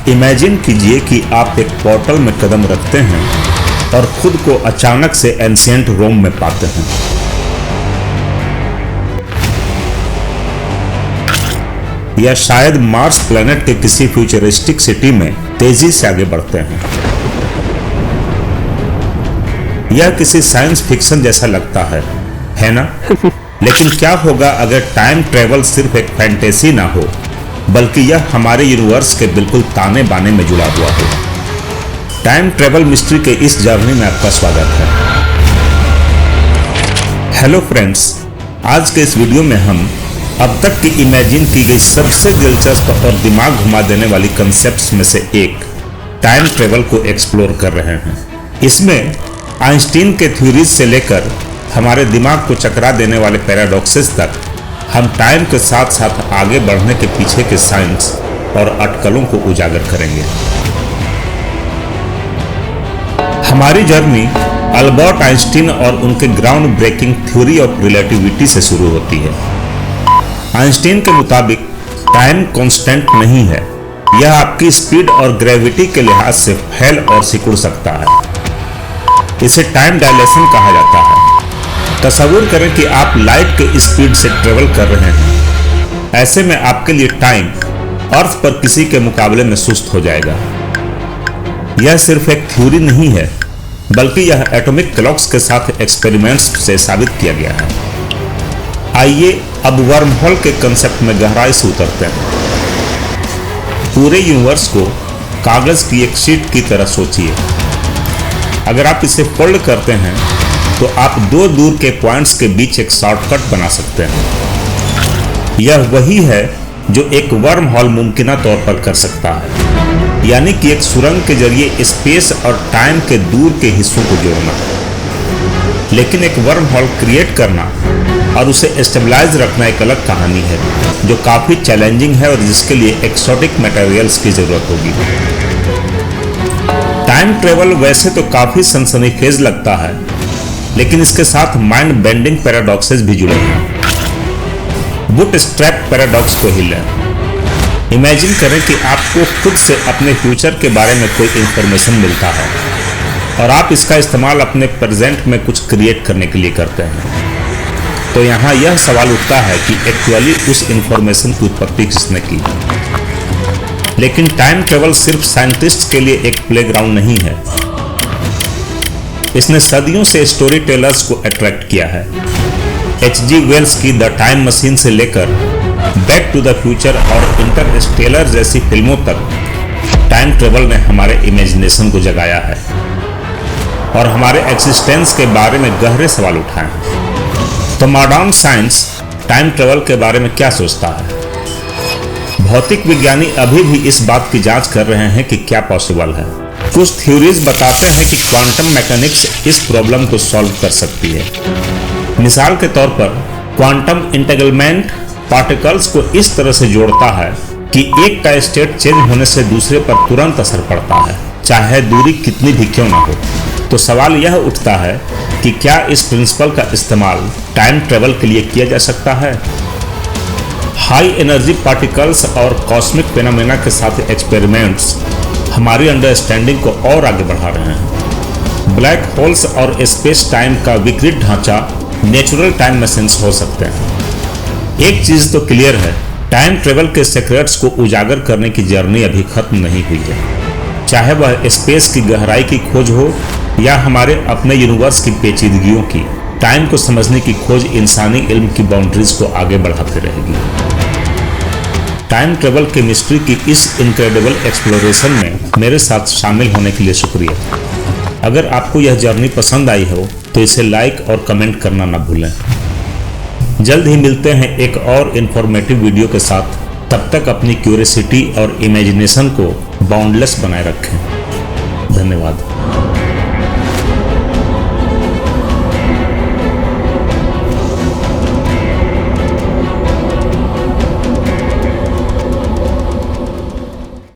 Imagine कीजिए कि आप एक पोर्टल में कदम रखते हैं और खुद को अचानक से एंशिएंट रोम में पाते हैं। या शायद मार्स प्लैनेट के किसी फ्यूचरिस्टिक सिटी में तेजी से आगे बढ़ते हैं। यह किसी साइंस फिक्शन जैसा लगता है ना? लेकिन क्या होगा अगर टाइम ट्रेवल सिर्फ एक फैंटेसी ना हो, बल्कि यह हमारे यूनिवर्स के बिल्कुल ताने बाने में जुड़ा हुआ हो। टाइम ट्रेवल मिस्ट्री के इस जर्नी में आपका स्वागत है। हेलो फ्रेंड्स, आज के इस वीडियो में हम अब तक की इमेजिन की गई सबसे दिलचस्प और दिमाग घुमा देने वाली कंसेप्ट्स में से एक टाइम ट्रेवल को एक्सप्लोर कर रहे हैं। इसमें आइंस्टीन के थ्योरीज से लेकर हमारे दिमाग को चकरा देने वाले पैराडॉक्सेस तक हम टाइम के साथ साथ आगे बढ़ने के पीछे के साइंस और अटकलों को उजागर करेंगे। हमारी जर्नी अल्बर्ट आइंस्टीन और उनके groundbreaking theory of relativity से शुरू होती है। आइंस्टीन के मुताबिक टाइम कांस्टेंट नहीं है, यह आपकी स्पीड और ग्रेविटी के लिहाज से फैल और सिकुड़ सकता है। इसे टाइम डायलेशन कहा जाता है। तस्वीर करें कि आप लाइट के स्पीड से ट्रेवल कर रहे हैं। ऐसे में आपके लिए टाइम अर्थ पर किसी के मुकाबले में सुस्त हो जाएगा। यह सिर्फ एक थ्योरी नहीं है, बल्कि यह एटॉमिक क्लॉक्स के साथ एक्सपेरिमेंट्स से साबित किया गया है। आइए अब वर्महोल के कंसेप्ट में गहराई से उतरते हैं। पूरे यूनिवर्स को कागज की एक शीट की तरह सोचिए। अगर आप इसे फोल्ड करते हैं तो आप दो दूर के पॉइंट्स के बीच एक शॉर्टकट बना सकते हैं। यह वही है जो एक वर्म हॉल मुमकिन तौर पर कर सकता है, यानी कि एक सुरंग के जरिए स्पेस और टाइम के दूर के हिस्सों को जोड़ना। लेकिन एक वर्म हॉल क्रिएट करना और उसे स्टेबलाइज रखना एक अलग कहानी है, जो काफी चैलेंजिंग है और जिसके लिए एक्सोटिक मटेरियल्स की जरूरत होगी। टाइम ट्रेवल वैसे तो काफी सनसनीखेज लगता है, लेकिन इसके साथ माइंड बेंडिंग पैराडॉक्सेस भी जुड़े हैं। बूटस्ट्रैप पैराडॉक्स को ही लें। इमेजिन करें कि आपको खुद से अपने फ्यूचर के बारे में कोई इंफॉर्मेशन मिलता है और आप इसका इस्तेमाल अपने प्रेजेंट में कुछ क्रिएट करने के लिए करते हैं। तो यहाँ यह सवाल उठता है कि एक्चुअली उस इंफॉर्मेशन की उत्पत्ति किसने की? लेकिन टाइम ट्रेवल सिर्फ साइंटिस्ट के लिए एक प्लेग्राउंड नहीं है। इसने सदियों से स्टोरी टेलर्स को अट्रैक्ट किया है। H.G. वेल्स की द टाइम मशीन से लेकर बैक टू द फ्यूचर और इंटरस्टेलर जैसी फिल्मों तक टाइम ट्रेवल ने हमारे इमेजिनेशन को जगाया है और हमारे एक्सिस्टेंस के बारे में गहरे सवाल उठाए हैं। तो मॉडर्न साइंस टाइम ट्रेवल के बारे में क्या सोचता है? भौतिक विज्ञानी अभी भी इस बात की जांच कर रहे हैं कि क्या पॉसिबल है। कुछ थ्योरीज बताते हैं कि क्वांटम मैकेनिक्स इस प्रॉब्लम को सॉल्व कर सकती है। मिसाल के तौर पर क्वांटम इंटेग्रलमेंट पार्टिकल्स को इस तरह से जोड़ता है कि एक का स्टेट चेंज होने से दूसरे पर तुरंत असर पड़ता है, चाहे दूरी कितनी भी क्यों ना हो। तो सवाल यह उठता है कि क्या इस प्रिंसिपल का इस्तेमाल टाइम ट्रेवल के लिए किया जा सकता है? हाई एनर्जी पार्टिकल्स और कॉस्मिक फेनोमेना के साथ एक्सपेरिमेंट्स हमारी अंडरस्टैंडिंग को और आगे बढ़ा रहे हैं। ब्लैक होल्स और स्पेस टाइम का विकृत ढांचा नेचुरल टाइम मशीन्स हो सकते हैं। एक चीज तो क्लियर है, टाइम ट्रेवल के सीक्रेट्स को उजागर करने की जर्नी अभी खत्म नहीं हुई है। चाहे वह स्पेस की गहराई की खोज हो या हमारे अपने यूनिवर्स की पेचीदगियों की, टाइम को समझने की खोज इंसानी इल्म की बाउंड्रीज को आगे बढ़ाती रहेगी। टाइम ट्रेवल के मिस्ट्री की इस इनक्रेडिबल एक्सप्लोरेशन में मेरे साथ शामिल होने के लिए शुक्रिया। अगर आपको यह जर्नी पसंद आई हो तो इसे लाइक और कमेंट करना ना भूलें। जल्द ही मिलते हैं एक और इन्फॉर्मेटिव वीडियो के साथ। तब तक अपनी क्यूरियोसिटी और इमेजिनेशन को बाउंडलेस बनाए रखें। धन्यवाद।